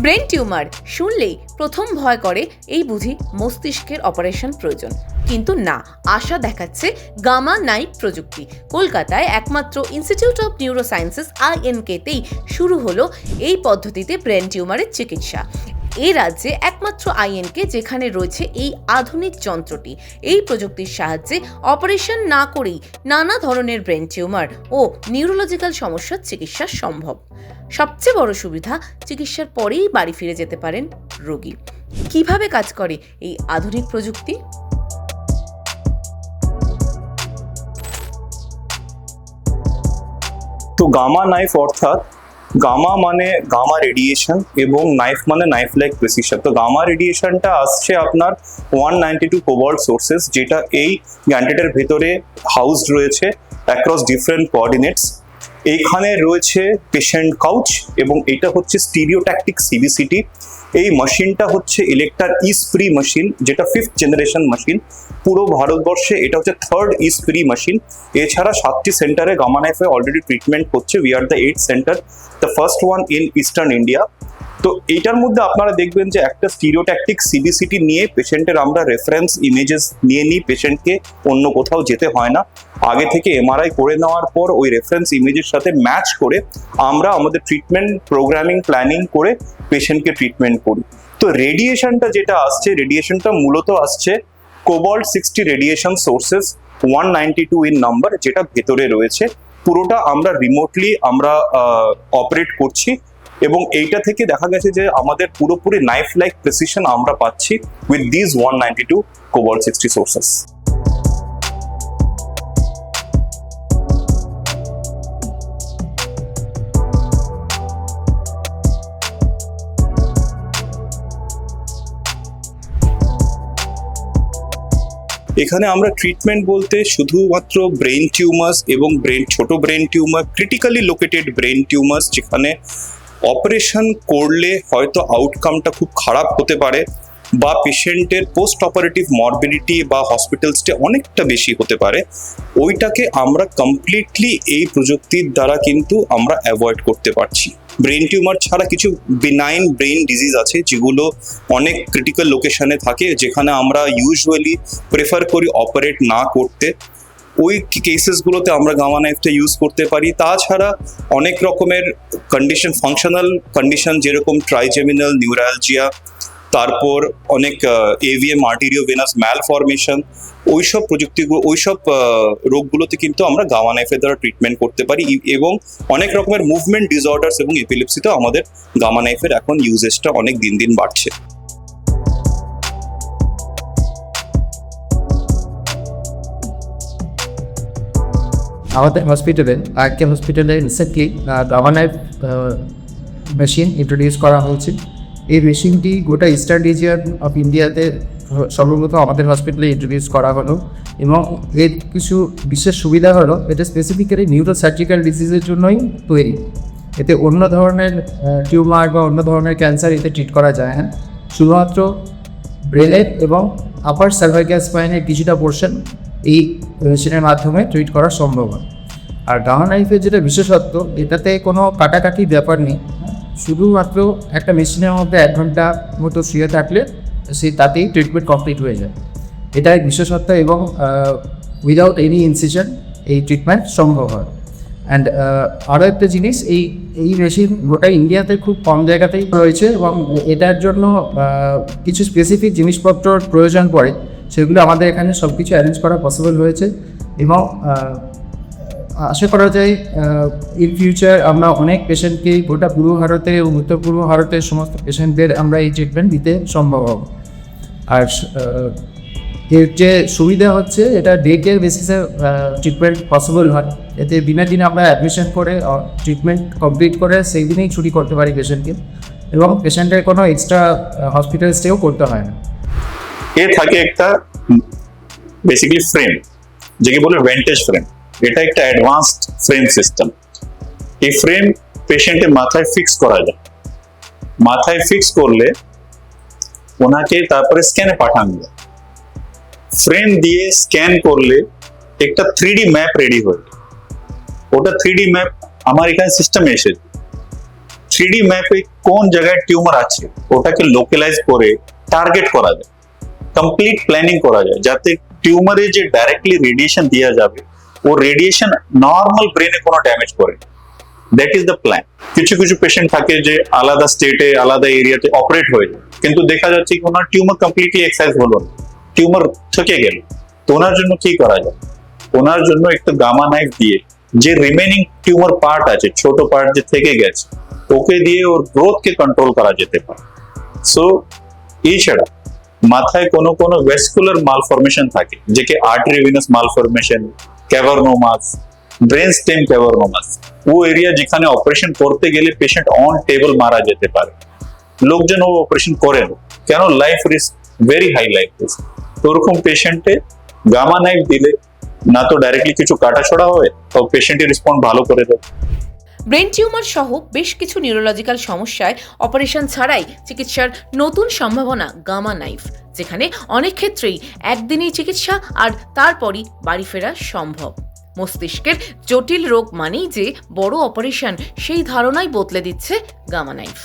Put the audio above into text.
Brain tumour শুনলেই প্রথম ভয় করে এই বুঝি মস্তিষ্কের অপারেশন প্রয়োজন, কিন্তু না, আশা দেখাচ্ছে গামা নাইফ প্রযুক্তি। কলকাতায় একমাত্র ইনস্টিটিউট অফ নিউরোসায়েন্সেস INK-তেই শুরু হলো এই পদ্ধতিতে ব্রেন টিউমারের চিকিৎসা। এই রাজ্যে একমাত্র INK যেখানে রয়েছে এই আধুনিক যন্ত্রটি। এই প্রযুক্তির সাহায্যে অপারেশন না করেই নানা ধরনের ব্রেন টিউমার ও নিউরোলজিক্যাল সমস্যার চিকিৎসা সম্ভব। সবচেয়ে বড় সুবিধা, চিকিৎসার পরেই বাড়ি ফিরে যেতে পারেন রোগী। কিভাবে কাজ করে এই আধুনিক প্রযুক্তি? তো গামা নাইফ অর্থাৎ গামা মানে গামা রেডিয়েশন এবং নাইফ মানে নাইফ লাইক প্রেসিশন। তো গামা রেডিয়েশনটা আসছে আপনার 192 কোবাল্ট সোর্সেস, যেটা এই গ্যান্টেটের ভেতরে হাউসড রয়েছে অ্যাক্রস ডিফারেন্ট কোঅর্ডিনেটস। এইখানে রয়েছে পেশেন্ট কাউচ এবং এটা হচ্ছে স্টিরিওট্যাকটিক সিবিসিটি। এই মেশিনটা হচ্ছে ইলেকট্রার ইস্প্রি মেশিন, যেটা 5th জেনারেশন মেশিন। পুরো ভারতবর্ষে এটা হচ্ছে 3rd ইস্প্রি মেশিন। এছাড়া 7টি সেন্টারে গামা নাইফে অলরেডি ট্রিটমেন্ট হচ্ছে। We are the 8th centre, the first one in eastern India. তো এইটার মধ্যে আপনারা দেখবেন যে একটা স্টিরিওট্যাকটিক সিবিসিটি নিয়ে পেশেন্টের আমরা রেফারেন্স ইমেজেস নিয়ে নিই, পেশেন্টকে অন্য কোথাও যেতে হয় না। আগে থেকে MRI করে নেওয়ার পর ওই রেফারেন্স ইমেজের সাথে ম্যাচ করে আমরা আমাদের ট্রিটমেন্ট প্রোগ্রামিং প্ল্যানিং করে পেশেন্টকে ট্রিটমেন্ট করি। তো রেডিয়েশনটা যেটা আসছে, রেডিয়েশনটা মূলত আসছে cobalt 60 radiation sources, 192 in number, যেটা ভেতরে রয়েছে। পুরোটা আমরা রিমোটলি আমরা অপারেট করছি এবং এইটা থেকে দেখা গেছে যে আমাদের পুরোপুরি নাইফ লাইক প্রেসিশন আমরা পাচ্ছি উইথ দিস 192 কোবাল্ট 60 সোর্সেস। এখানে আমরা ট্রিটমেন্ট বলতে শুধুমাত্র ব্রেন টিউমার্স এবং ছোট brain tumour, critically located brain tumours যেখানে অপারেশন করলে হয়তো আউটকামটা খুব খারাপ হতে পারে বা পেশেন্টের পোস্ট অপারেটিভ মরবিডিটি বা হসপিটাল স্টে অনেকটা বেশি হতে পারে, ওইটাকে আমরা কমপ্লিটলি এই প্রযুক্তির দ্বারা কিন্তু আমরা অ্যাভয়েড করতে পারছি। ব্রেন টিউমার ছাড়া কিছু বিনাইন ব্রেন ডিজিজ আছে যেগুলো অনেক ক্রিটিক্যাল লোকেশনে থাকে, যেখানে আমরা ইউজুয়ালি প্রেফার করি অপারেট না করতে। ওই কেসেসগুলোতে আমরা গামা নাইফটা ইউজ করতে পারি। তাছাড়া অনেক রকমের কন্ডিশন, ফাংশনাল কন্ডিশন যেরকম ট্রাইজেমিনাল নিউরালজিয়া, তারপর অনেক AVM আর্টেরিওভেনাস ম্যালফরমেশন, ওইসব প্রযুক্তিগুলো, ওইসব রোগগুলোতে কিন্তু আমরা গামা নাইফের দ্বারা ট্রিটমেন্ট করতে পারি। এবং অনেক রকমের মুভমেন্ট ডিসঅর্ডার্স এবং এপিলেপসিতেও আমাদের গামা নাইফের এখন ইউজেসটা অনেক দিন দিন বাড়ছে। আমাদের হসপিটালে recently gamma knife machine introduce করা হয়েছে। এই মেশিনটি গোটা ইস্টার্ন রিজিয়ন অফ ইন্ডিয়াতে সর্বপ্রথম আমাদের হসপিটালে ইন্ট্রোডিউস করা হলো এবং এর কিছু বিশেষ সুবিধা হলো এটা স্পেসিফিক্যালি নিউরোসার্জিক্যাল ডিজিজের জন্যই তৈরি। এতে অন্য ধরনের টিউমার বা অন্য ধরনের ক্যান্সার এতে ট্রিট করা যায় না। শুধুমাত্র ব্রেনের এবং আপার সার্ভাইকাল স্পাইনের কিছুটা পোর্শন এই মেশিনের মাধ্যমে ট্রিট করা সম্ভব হয়। আর গামা নাইফের যেটা বিশেষত্ব, এটাতে কোনো কাটাকাটি ব্যাপার নেই। শুধুমাত্র একটা মেশিনের মধ্যে 1 ঘন্টা মতো শুয়ে থাকলে তাতেই ট্রিটমেন্ট কমপ্লিট হয়ে যায়। এটাই বিশেষত্ব এবং উইদাউট এনি ইনসিশন এই ট্রিটমেন্ট সম্ভব হয়। অ্যান্ড আরও একটা জিনিস, এই মেশিন গোটা ইন্ডিয়াতে খুব কম জায়গাতেই রয়েছে এবং এটার জন্য কিছু স্পেসিফিক জিনিসপত্রর প্রয়োজন পড়ে, সেগুলো আমাদের এখানে সব কিছু অ্যারেঞ্জ করা পসিবল হয়েছে এবং আশা করা যায় ইন ফিউচার আমরা অনেক পেশেন্টকে গোটা পূর্ব ভারতে এবং উত্তর পূর্ব ভারতের সমস্ত পেশেন্টদের আমরা এই ট্রিটমেন্ট দিতে সম্ভব হবে। আর এর যে সুবিধা হচ্ছে, এটা ডে কেয়ার বেসিসে ট্রিটমেন্ট পসিবল হয়। এতে দিনে দিনে আমরা অ্যাডমিশন করে ট্রিটমেন্ট কমপ্লিট করে সেই দিনেই ছুটি করতে পারি পেশেন্টকে এবং পেশেন্টের কোনো এক্সট্রা হসপিটাল স্টেও করতে হয় না। থাকে একটা বেসিক্যালি ফ্রেম, যেকে বলে ভেন্টেজ ফ্রেম। এটা একটা অ্যাডভান্সড ফ্রেম সিস্টেম। এই ফ্রেম পেশেন্টের মাথায় ফিক্স করা যায়। মাথায় ফিক্স করলে ওনাকে তারপরে স্ক্যানে পাঠানো যায়। ফ্রেম দিয়ে স্ক্যান করলে একটা 3D ম্যাপ রেডি হয়। ওটা 3D ম্যাপ আমার এখানে সিস্টেমে এসেছে। থ্রিডি ম্যাপে কোন জায়গায় টিউমার আছে ওটাকে লোকালাইজ করে টার্গেট করা যায়, কমপ্লিট প্ল্যানিং করা যায়, যাতে টিউমারে যে ডাইরেক্টলি রেডিয়েশন দেওয়া যাবে ও রেডিয়েশন নর্মাল ব্রেনে কোনো ড্যামেজ করে। That is the plan. কিছু কিছু পেশেন্ট থাকে যে আলাদা স্টেটে আলাদা এরিয়াতে অপারেট হয়ে যায়, কিন্তু দেখা যাচ্ছে কি ওনার টিউমার কমপ্লিটলি এক্সাইজ হলো না, টিউমার থেকে গেল। তো ওনার জন্য কি করা যায়? ওনার জন্য একটা গামা নাইফ দিয়ে যে রিমেনিং টিউমার পার্ট আছে, ছোট পার্ট যে থেকে গেছে, ওকে দিয়ে ওর গ্রোথকে কন্ট্রোল করা যেতে পারে। সো এছাড়া মাথায় কোনো কোনো ভেসকুলার মালফরমেশন থাকে, যেকে আর্টারিওভেনাস মালফরমেশন, ক্যাভারনোমাস, ব্রেন স্টেম ক্যাভারনোমাস, ও এরিয়া যেখানে অপারেশন করতে গেলে পেশেন্ট অন টেবল মারা যেতে পারে, লোকজন ও অপারেশন করেন কেন? Life risk, very high life risk. ওরকম পেশেন্টে গামা নাইফ দিলে না তো ডাইরেক্টলি কিছু কাটাছড়া হয়, তো পেশেন্টের রেসপন্স ভালো করে দেয়। ব্রেন টিউমার সহ বেশ কিছু নিউরোলজিক্যাল সমস্যায় অপারেশন ছাড়াই চিকিৎসার নতুন সম্ভাবনা গামা নাইফ, যেখানে অনেক ক্ষেত্রেই একদিনেই চিকিৎসা আর তারপরই বাড়ি ফেরা সম্ভব। মস্তিষ্কের জটিল রোগ মানেই যে বড় অপারেশন, সেই ধারণাই বদলে দিচ্ছে গামা নাইফ।